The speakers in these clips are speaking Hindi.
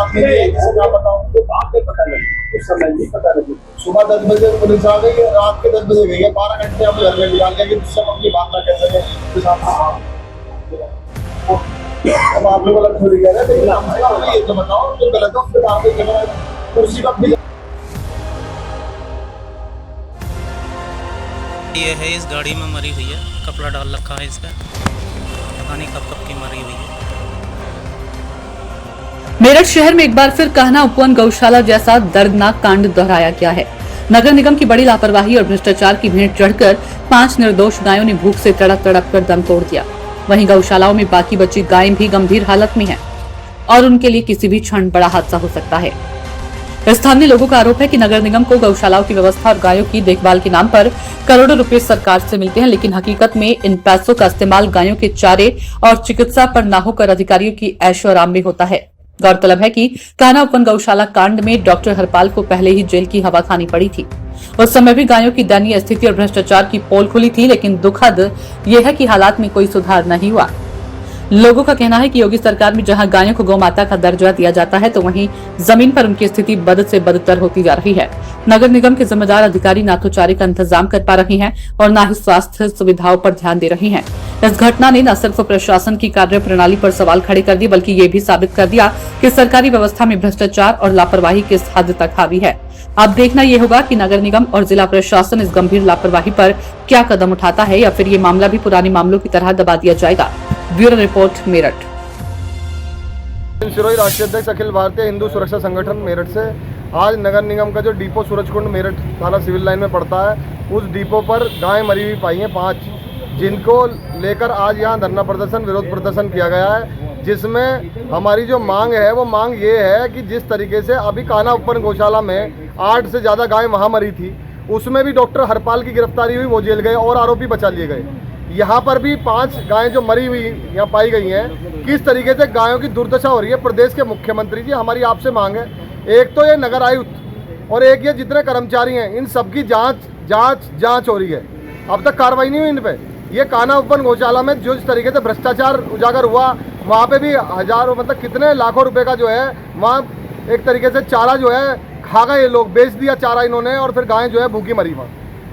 आपने क्या बताऊं तो बात नहीं पता लगी, उस समय नहीं पता लगी। सुबह 10 बजे पुलिस आ गई, रात के 10 बजे गई है, 12 घंटे हम घर में निकाल गए कि सब अपनी बात ना कह सके। अब आप लोग अलग थोड़ी कह रहे थे, लेकिन हमसे ये तो बताओ जो गलत है उससे बात नहीं करना है, कुर्सी का भी। ये है इस गाड़ी में मरी हुई है, कपड़ा डाल रखा है इस पर, पता नहीं कब कब की मरी हुई है। मेरठ शहर में एक बार फिर कहना उपवन गौशाला जैसा दर्दनाक कांड दोहराया गया है। नगर निगम की बड़ी लापरवाही और भ्रष्टाचार की भेंट चढ़कर 5 निर्दोष गायों ने भूख से तड़प तड़प कर दम तोड़ दिया। वहीं गौशालाओं में बाकी बची गायें भी गंभीर हालत में हैं और उनके लिए किसी भी क्षण बड़ा हादसा हो सकता है। स्थानीय लोगों का आरोप है कि नगर निगम को गौशालाओं की व्यवस्था और गायों की देखभाल के नाम पर करोड़ों रुपए सरकार से मिलते हैं, लेकिन हकीकत में इन पैसों का इस्तेमाल गायों के चारे और चिकित्सा पर न होकर अधिकारियों की ऐशो आराम में होता है। गौरतलब है कि कान्हा उपवन गौशाला कांड में डॉक्टर हरपाल को पहले ही जेल की हवा खानी पड़ी थी। उस समय भी गायों की दयनीय स्थिति और भ्रष्टाचार की पोल खुली थी, लेकिन दुखद यह है कि हालात में कोई सुधार नहीं हुआ। लोगों का कहना है कि योगी सरकार में जहां गायों को गौमाता का दर्जा दिया जाता है, तो वहीं जमीन पर उनकी स्थिति बद से बदतर होती जा रही है। नगर निगम के जिम्मेदार अधिकारी न तो चारे का इंतजाम कर पा रहे हैं और न ही स्वास्थ्य सुविधाओं पर ध्यान दे रहे हैं। इस घटना ने न सिर्फ प्रशासन की कार्य प्रणाली पर सवाल खड़े कर दिए, बल्कि ये भी साबित कर दिया कि सरकारी व्यवस्था में भ्रष्टाचार और लापरवाही किस हद तक हावी है। अब देखना ये होगा कि नगर निगम और जिला प्रशासन इस गंभीर लापरवाही पर क्या कदम उठाता है, या फिर ये मामला भी पुराने मामलों की तरह दबा दिया जाएगा। Bureau report, Meerut. सिरोही राष्ट्रीय अध्यक्ष अखिल भारतीय हिंदू सुरक्षा संगठन मेरठ से आज नगर निगम का जो डिपो सूरजकुंड मेरठ थाना सिविल लाइन में पड़ता है, उस डिपो पर गायें मरी हुई पाई हैं 5, जिनको लेकर आज यहाँ धरना प्रदर्शन, विरोध प्रदर्शन किया गया है। जिसमें हमारी जो मांग है वो मांग ये है कि जिस तरीके से अभी कान्हा उपवन गौशाला में 8 से ज़्यादा गायें वहाँ मरी थी, उसमें भी डॉक्टर हरपाल की गिरफ्तारी हुई, वो जेल गए और आरोपी बचा लिए गए। यहाँ पर भी 5 गायें जो मरी हुई यहाँ पाई गई हैं। किस तरीके से गायों की दुर्दशा हो रही है। प्रदेश के मुख्यमंत्री जी, हमारी आपसे मांग है, एक तो ये नगर आयुक्त और एक ये जितने कर्मचारी हैं, इन सबकी जांच हो रही है। अब तक कार्रवाई नहीं हुई इन पे। ये कान्हा उपवन गौशाला में जो इस तरीके से भ्रष्टाचार उजागर हुआ, वहाँ पे भी हजारों मतलब कितने लाखों रुपए का जो है वहाँ एक तरीके से चारा जो है खा गए लोग, बेच दिया चारा इन्होंने, और फिर गायें जो है भूखी मरी वहाँ।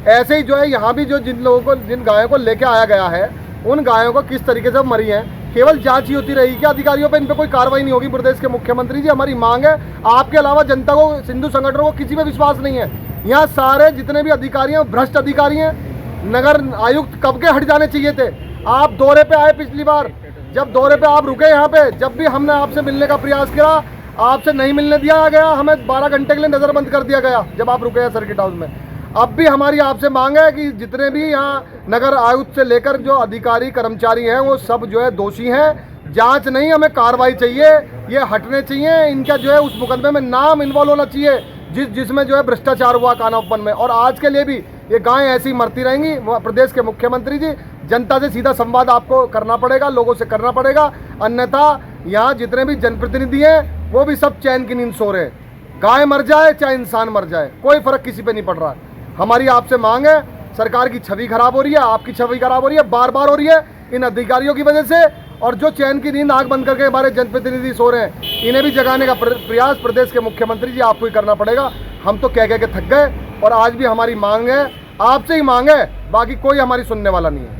ऐसे ही जो है यहाँ भी जो जिन गायों को लेके आया गया है, उन गायों को किस तरीके से मरी हैं, केवल जांच ही होती रहेगी क्या? अधिकारियों पे इन पे कोई कार्रवाई नहीं होगी? प्रदेश के मुख्यमंत्री जी, हमारी मांग है, आपके अलावा जनता को, हिंदू संगठनों को किसी पे विश्वास नहीं है। यहाँ सारे जितने भी अधिकारी हैं भ्रष्ट अधिकारी हैं। नगर आयुक्त कब के हट जाने चाहिए थे। आप दौरे पे आए पिछली बार, जब दौरे पे आप रुके यहाँ पे, जब भी हमने आपसे मिलने का प्रयास किया, आपसे नहीं मिलने दिया गया, हमें 12 घंटे के लिए नज़रबंद कर दिया गया जब आप रुके हैं सर्किट हाउस में। अब भी हमारी आपसे मांग है कि जितने भी यहाँ नगर आयुक्त से लेकर जो अधिकारी कर्मचारी हैं, वो सब जो है दोषी हैं। जांच नहीं, हमें कार्रवाई चाहिए, ये हटने चाहिए। इनका जो है उस मुकदमे में नाम इन्वॉल्व होना चाहिए जिसमें जो है भ्रष्टाचार हुआ कान्हा उपवन में। और आज के लिए भी ये गायें ऐसी मरती रहेंगी। प्रदेश के मुख्यमंत्री जी, जनता से सीधा संवाद आपको करना पड़ेगा, लोगों से करना पड़ेगा, अन्यथा यहाँ जितने भी जनप्रतिनिधि हैं वो भी सब चैन की नींद सो रहे हैं। गाय मर जाए चाहे इंसान मर जाए, कोई फर्क किसी पे नहीं पड़ रहा है। हमारी आपसे मांग है, सरकार की छवि खराब हो रही है, आपकी छवि खराब हो रही है, बार बार हो रही है इन अधिकारियों की वजह से। और जो चैन की नींद आंख बंद करके हमारे जनप्रतिनिधि सो रहे हैं, इन्हें भी जगाने का प्रयास प्रदेश के मुख्यमंत्री जी आपको ही करना पड़ेगा। हम तो कह के थक गए और आज भी हमारी मांग है, आपसे ही मांग है, बाकी कोई हमारी सुनने वाला नहीं है।